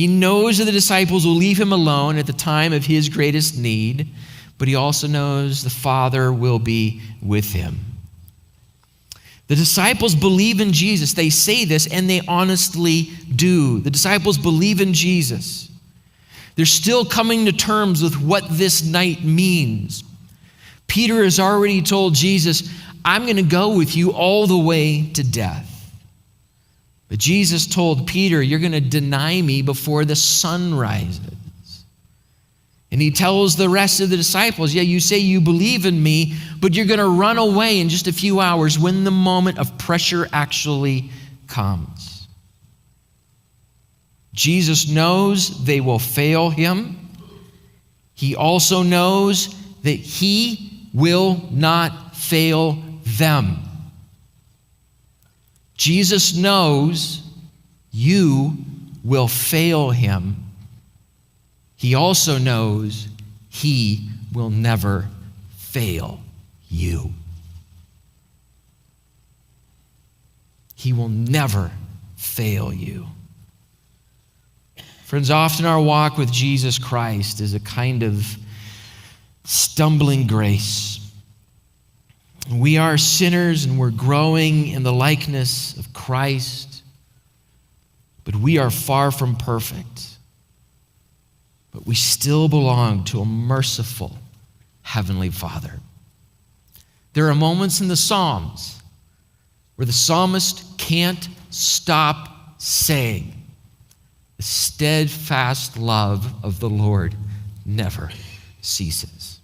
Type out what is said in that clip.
He knows that the disciples will leave him alone at the time of his greatest need, but he also knows the Father will be with him. The disciples believe in Jesus. They say this, and they honestly do. The disciples believe in Jesus. They're still coming to terms with what this night means. Peter has already told Jesus, I'm going to go with you all the way to death. But Jesus told Peter, you're going to deny me before the sun rises. And he tells the rest of the disciples, yeah, you say you believe in me, but you're going to run away in just a few hours when the moment of pressure actually comes. Jesus knows they will fail him. He also knows that he will not fail them. Jesus knows you will fail him. He also knows he will never fail you. He will never fail you. Friends, often our walk with Jesus Christ is a kind of stumbling grace. We are sinners and we're growing in the likeness of Christ, but we are far from perfect. But we still belong to a merciful Heavenly Father. There are moments in the Psalms where the psalmist can't stop saying, the steadfast love of the Lord never ceases.